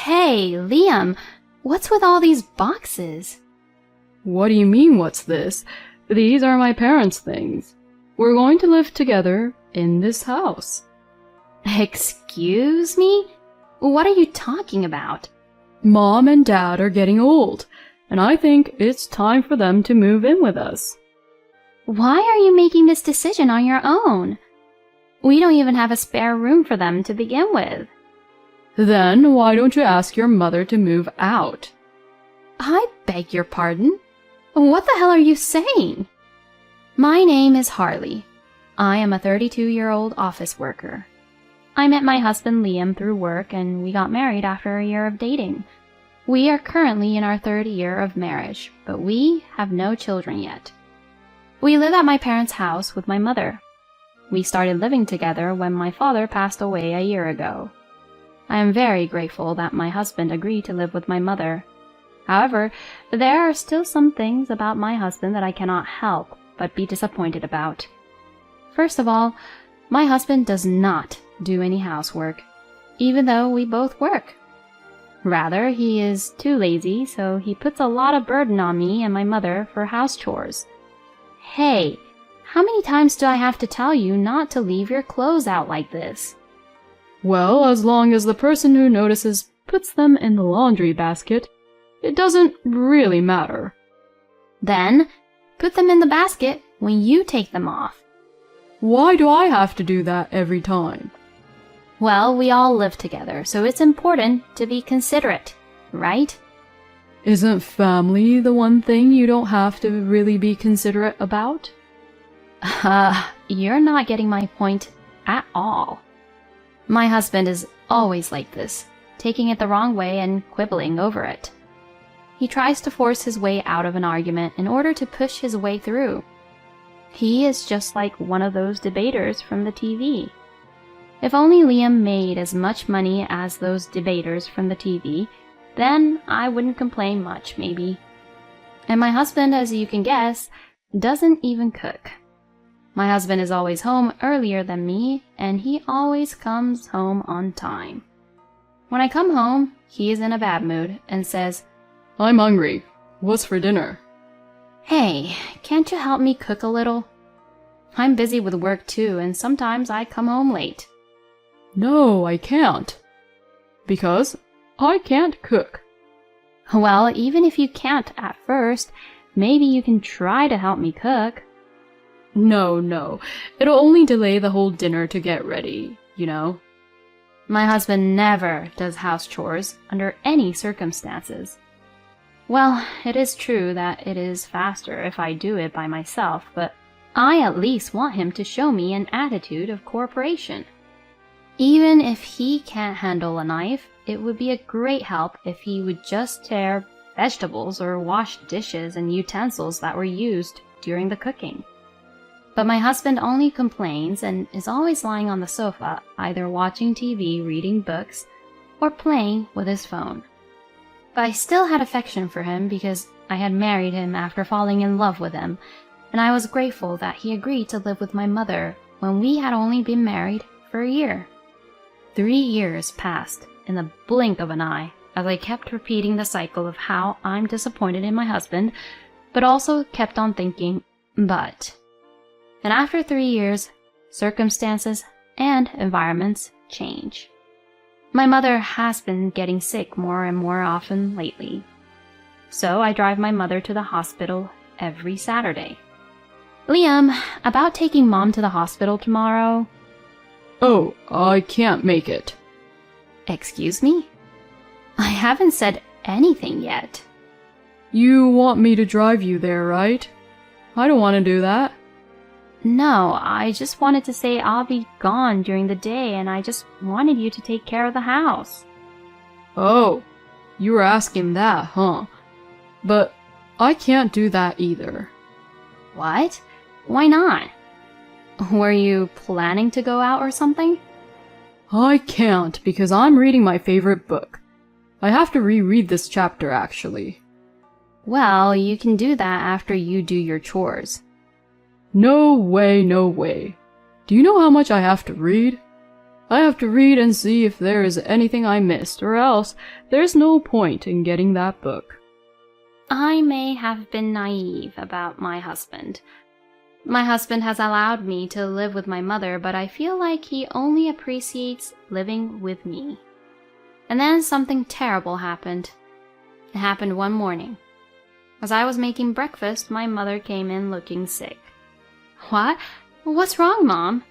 Hey, Liam, what's with all these boxes? What do you mean, what's this? These are my parents' things. We're going to live together in this house. Excuse me? What are you talking about? Mom and Dad are getting old, and I think it's time for them to move in with us. Why are you making this decision on your own? We don't even have a spare room for them to begin with. Then why don't you ask your mother to move out? I beg your pardon? What the hell are you saying? My name is Harley. I am a 32-year-old office worker. I met my husband Liam through work and we got married after a year of dating. We are currently in our third year of marriage, but we have no children yet. We live at my parents' house with my mother. We started living together when my father passed away a year ago. I am very grateful that my husband agreed to live with my mother. However, there are still some things about my husband that I cannot help but be disappointed about. First of all, my husband does not do any housework, even though we both work. Rather, he is too lazy, so he puts a lot of burden on me and my mother for house chores. Hey, how many times do I have to tell you not to leave your clothes out like this? Well, as long as the person who notices puts them in the laundry basket, it doesn't really matter. Then, put them in the basket when you take them off. Why do I have to do that every time? Well, we all live together, so it's important to be considerate, right? Isn't family the one thing you don't have to really be considerate about? You're not getting my point at all. My husband is always like this, taking it the wrong way and quibbling over it. He tries to force his way out of an argument in order to push his way through. He is just like one of those debaters from the TV. If only Liam made as much money as those debaters from the TV, then I wouldn't complain much, maybe. And my husband, as you can guess, doesn't even cook. My husband is always home earlier than me, and he always comes home on time. When I come home, he is in a bad mood and says, I'm hungry. What's for dinner? Hey, can't you help me cook a little? I'm busy with work too, and sometimes I come home late. No, I can't. Because I can't cook. Well, even if you can't at first, maybe you can try to help me cook. No. It'll only delay the whole dinner to get ready, you know. My husband never does house chores under any circumstances. Well, it is true that it is faster if I do it by myself, but I at least want him to show me an attitude of cooperation. Even if he can't handle a knife, it would be a great help if he would just tear vegetables or wash dishes and utensils that were used during the cooking. But my husband only complains and is always lying on the sofa, either watching TV, reading books, or playing with his phone. But I still had affection for him because I had married him after falling in love with him, and I was grateful that he agreed to live with my mother when we had only been married for a year. 3 years passed in the blink of an eye as I kept repeating the cycle of how I'm disappointed in my husband, but also kept on thinking, but. And after 3 years, circumstances and environments change. My mother has been getting sick more and more often lately. So I drive my mother to the hospital every Saturday. Liam, about taking Mom to the hospital tomorrow? Oh, I can't make it. Excuse me? I haven't said anything yet. You want me to drive you there, right? I don't want to do that. No, I just wanted to say I'll be gone during the day and I just wanted you to take care of the house. Oh, you were asking that, huh? But I can't do that either. What? Why not? Were you planning to go out or something? I can't because I'm reading my favorite book. I have to reread this chapter, actually. Well, you can do that after you do your chores. No way, no way. Do you know how much I have to read? I have to read and see if there is anything I missed, or else there's no point in getting that book. I may have been naive about my husband. My husband has allowed me to live with my mother, but I feel like he only appreciates living with me. And then something terrible happened. It happened one morning. As I was making breakfast, my mother came in looking sick. What? What's wrong, Mom?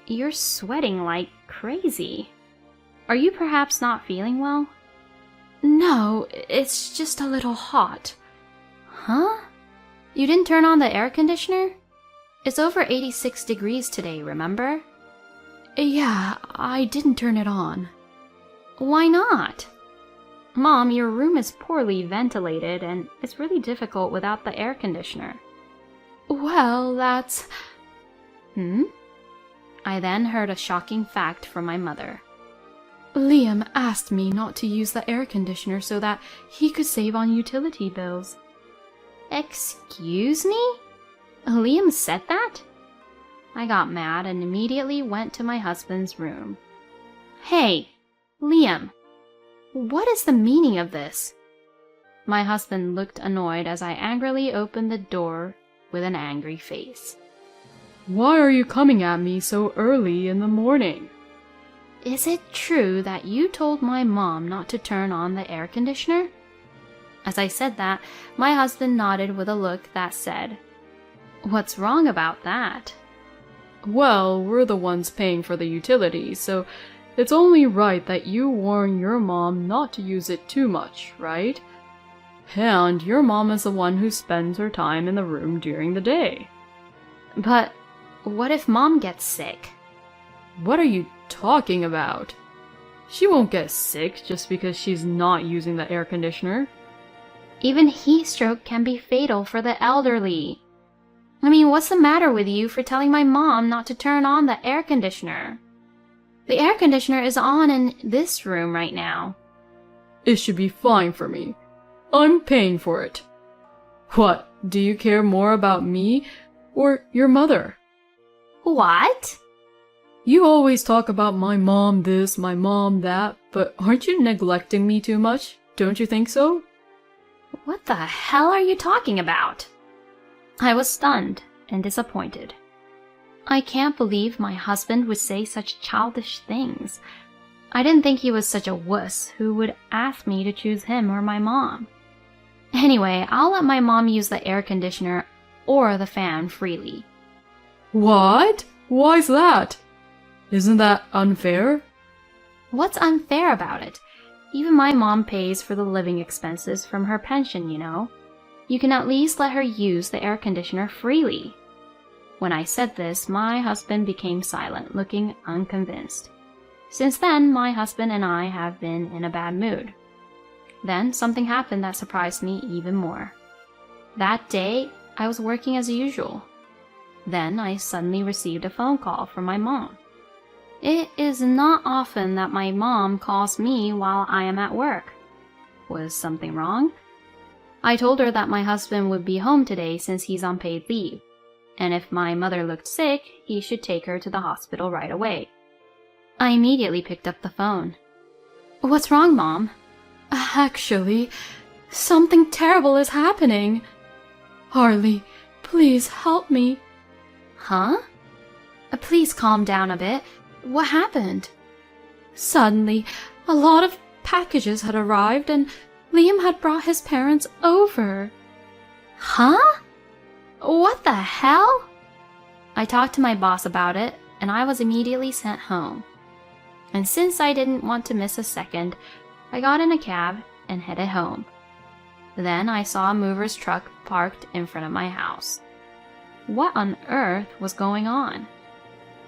You're sweating like crazy. Are you perhaps not feeling well? No, it's just a little hot. Huh? You didn't turn on the air conditioner? It's over 86 degrees today, remember? Yeah, I didn't turn it on. Why not? Mom, your room is poorly ventilated and it's really difficult without the air conditioner. Well, that's... I then heard a shocking fact from my mother. Liam asked me not to use the air conditioner so that he could save on utility bills. Excuse me? Liam said that? I got mad and immediately went to my husband's room. Hey, Liam, what is the meaning of this? My husband looked annoyed as I angrily opened the door with an angry face. Why are you coming at me so early in the morning? Is it true that you told my mom not to turn on the air conditioner? As I said that, my husband nodded with a look that said, What's wrong about that? Well, we're the ones paying for the utilities, so it's only right that you warn your mom not to use it too much, right? And your mom is the one who spends her time in the room during the day. But what if Mom gets sick? What are you talking about? She won't get sick just because she's not using the air conditioner. Even heat stroke can be fatal for the elderly. I mean, what's the matter with you for telling my mom not to turn on the air conditioner? The air conditioner is on in this room right now. It should be fine for me. I'm paying for it. What, do you care more about me or your mother? What? You always talk about my mom this, my mom that, but aren't you neglecting me too much? Don't you think so? What the hell are you talking about? I was stunned and disappointed. I can't believe my husband would say such childish things. I didn't think he was such a wuss who would ask me to choose him or my mom. Anyway, I'll let my mom use the air conditioner or the fan freely. What? Why's that? Isn't that unfair? What's unfair about it? Even my mom pays for the living expenses from her pension, you know. You can at least let her use the air conditioner freely. When I said this, my husband became silent, looking unconvinced. Since then, my husband and I have been in a bad mood. Then something happened that surprised me even more. That day, I was working as usual. Then I suddenly received a phone call from my mom. It is not often that my mom calls me while I am at work. Was something wrong? I told her that my husband would be home today since he's on paid leave, and if my mother looked sick, he should take her to the hospital right away. I immediately picked up the phone. What's wrong, Mom? Actually, something terrible is happening. Harley, please help me. Huh? Please calm down a bit. What happened? Suddenly, a lot of packages had arrived and Liam had brought his parents over. Huh? What the hell? I talked to my boss about it, and I was immediately sent home. And since I didn't want to miss a second, I got in a cab and headed home. Then I saw a mover's truck parked in front of my house. What on earth was going on?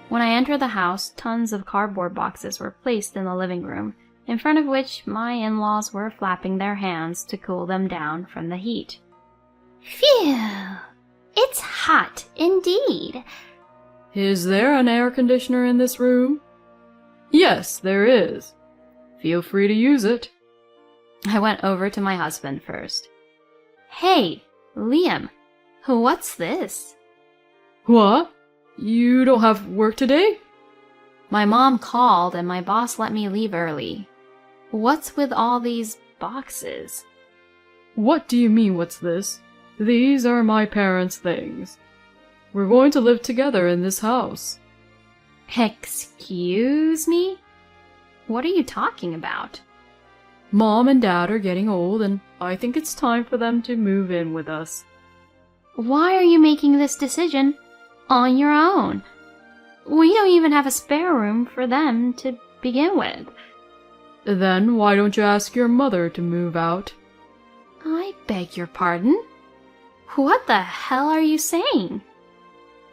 When I entered the house, tons of cardboard boxes were placed in the living room, in front of which my in-laws were flapping their hands to cool them down from the heat. Phew! It's hot indeed. Is there an air conditioner in this room? Yes, there is. Feel free to use it. I went over to my husband first. Hey, Liam, what's this? What? You don't have work today? My mom called and my boss let me leave early. What's with all these boxes? What do you mean, what's this? These are my parents' things. We're going to live together in this house. Excuse me? What are you talking about? Mom and Dad are getting old, and I think it's time for them to move in with us. Why are you making this decision on your own? We don't even have a spare room for them to begin with. Then why don't you ask your mother to move out? I beg your pardon? What the hell are you saying?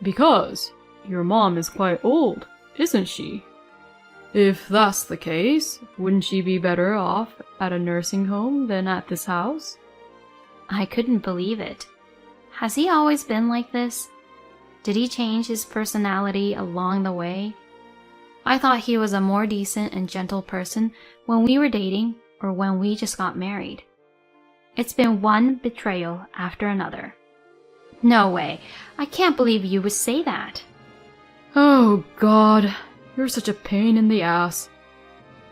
Because your mom is quite old, isn't she? If that's the case, wouldn't she be better off at a nursing home than at this house? I couldn't believe it. Has he always been like this? Did he change his personality along the way? I thought he was a more decent and gentle person when we were dating or when we just got married. It's been one betrayal after another. No way. I can't believe you would say that. Oh, God. You're such a pain in the ass.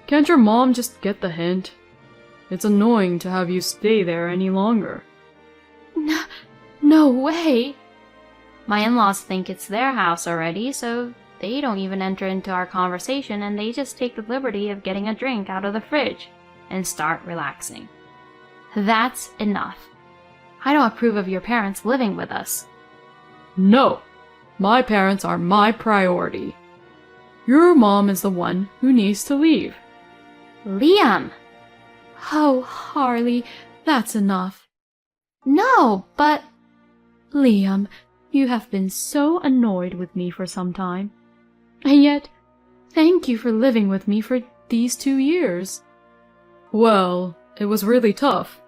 Can't your mom just get the hint? It's annoying to have you stay there any longer. No way. My in-laws think it's their house already, so they don't even enter into our conversation and they just take the liberty of getting a drink out of the fridge and start relaxing. That's enough. I don't approve of your parents living with us. No, my parents are my priority. Your mom is the one who needs to leave. Liam! Oh, Harley, that's enough. No, but... Liam, you have been so annoyed with me for some time. And yet, thank you for living with me for these 2 years. Well, it was really tough.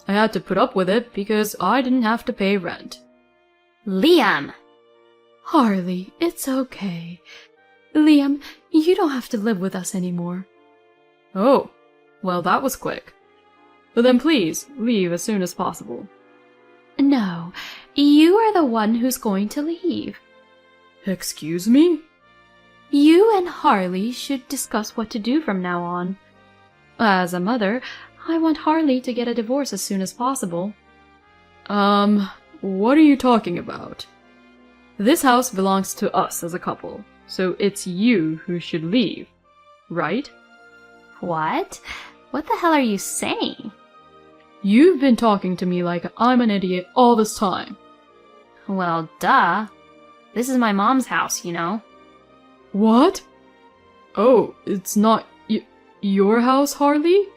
I had to put up with it because I didn't have to pay rent. Liam! Harley, it's okay. Liam, you don't have to live with us anymore. Oh, well, that was quick. But then please, leave as soon as possible. No, you are the one who's going to leave. Excuse me? You and Harley should discuss what to do from now on. As a mother, I want Harley to get a divorce as soon as possible. What are you talking about? This house belongs to us as a couple, so it's you who should leave, right? What? What the hell are you saying? You've been talking to me like I'm an idiot all this time. Well, duh. This is my mom's house, you know. What? Oh, it's not your house, Harley?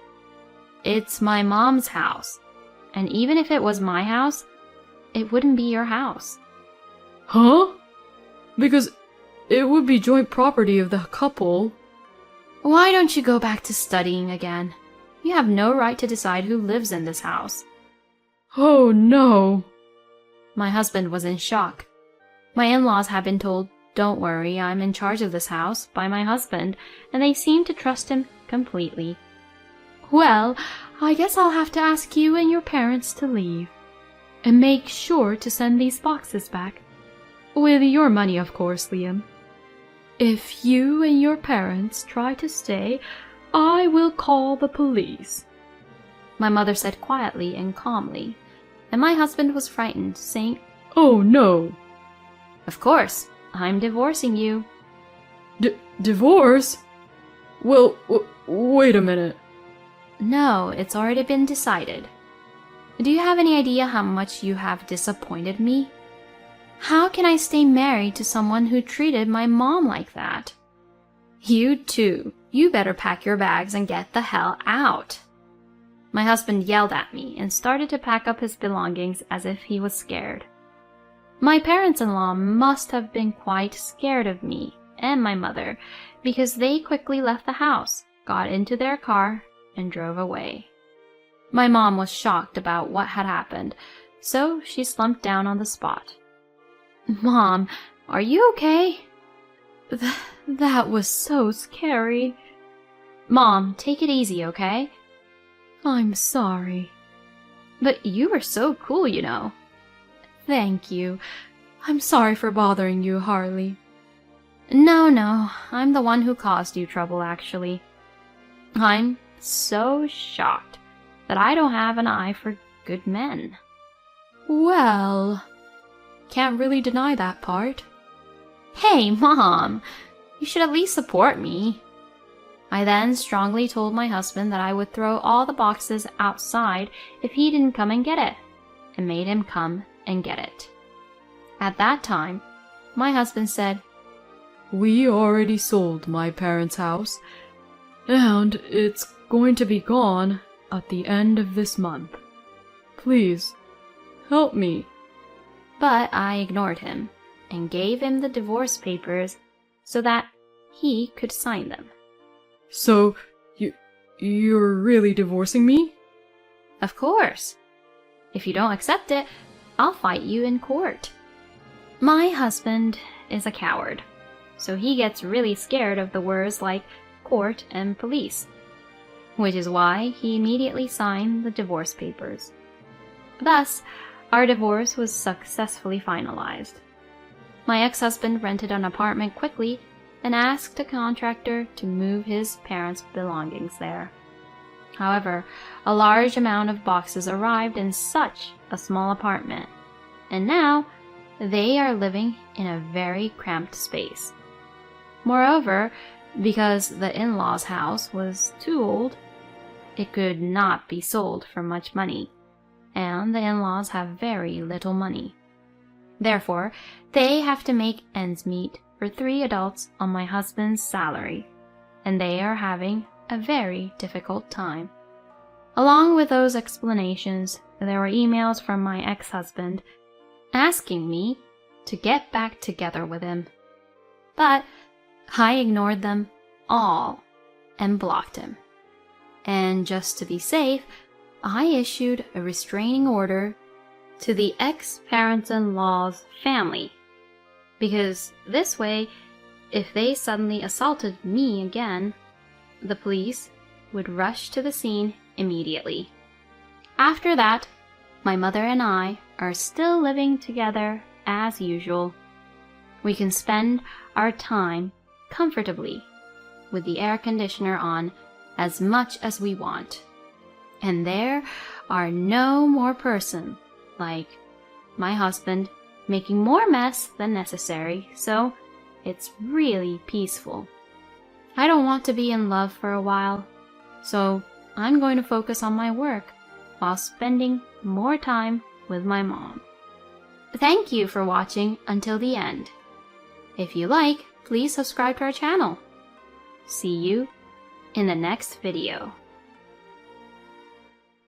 It's my mom's house. And even if it was my house, it wouldn't be your house. Huh? Because it would be joint property of the couple. Why don't you go back to studying again? You have no right to decide who lives in this house. Oh, no. My husband was in shock. My in-laws had been told, "Don't worry, I'm in charge of this house," by my husband, and they seemed to trust him completely. Well, I guess I'll have to ask you and your parents to leave. And make sure to send these boxes back. With your money, of course, Liam. If you and your parents try to stay, I will call the police. My mother said quietly and calmly, and my husband was frightened, saying, Oh, no. Of course, I'm divorcing you. Divorce? Well, wait a minute. No, it's already been decided. Do you have any idea how much you have disappointed me? How can I stay married to someone who treated my mom like that? You too. You better pack your bags and get the hell out. My husband yelled at me and started to pack up his belongings as if he was scared. My parents-in-law must have been quite scared of me and my mother because they quickly left the house, got into their car, and drove away. My mom was shocked about what had happened, so she slumped down on the spot. Mom, are you okay? That was so scary. Mom, take it easy, okay? I'm sorry. But you were so cool, you know. Thank you. I'm sorry for bothering you, Harley. No, I'm the one who caused you trouble, actually. I'm so shocked that I don't have an eye for good men. Well, can't really deny that part. Hey, Mom, you should at least support me. I then strongly told my husband that I would throw all the boxes outside if he didn't come and get it, and made him come and get it. At that time, my husband said, We already sold my parents' house, and it's going to be gone at the end of this month. Please, help me. But I ignored him and gave him the divorce papers so that he could sign them. So, you're really divorcing me? Of course. If you don't accept it, I'll fight you in court. My husband is a coward, so he gets really scared of the words like court and police, which is why he immediately signed the divorce papers. Thus, our divorce was successfully finalized. My ex-husband rented an apartment quickly and asked a contractor to move his parents' belongings there. However, a large amount of boxes arrived in such a small apartment, and now they are living in a very cramped space. Moreover, because the in-laws' house was too old, it could not be sold for much money, and the in-laws have very little money. Therefore, they have to make ends meet for 3 adults on my husband's salary, and they are having a very difficult time. Along with those explanations, there were emails from my ex-husband asking me to get back together with him. But I ignored them all and blocked him. And just to be safe, I issued a restraining order to the ex-parents-in-law's family, because this way, if they suddenly assaulted me again, the police would rush to the scene immediately. After that, my mother and I are still living together as usual. We can spend our time comfortably with the air conditioner on as much as we want. And there are no more person like my husband making more mess than necessary, so it's really peaceful. I don't want to be in love for a while, so I'm going to focus on my work while spending more time with my mom. Thank you for watching until the end. If you like, please subscribe to our channel. See you in the next video.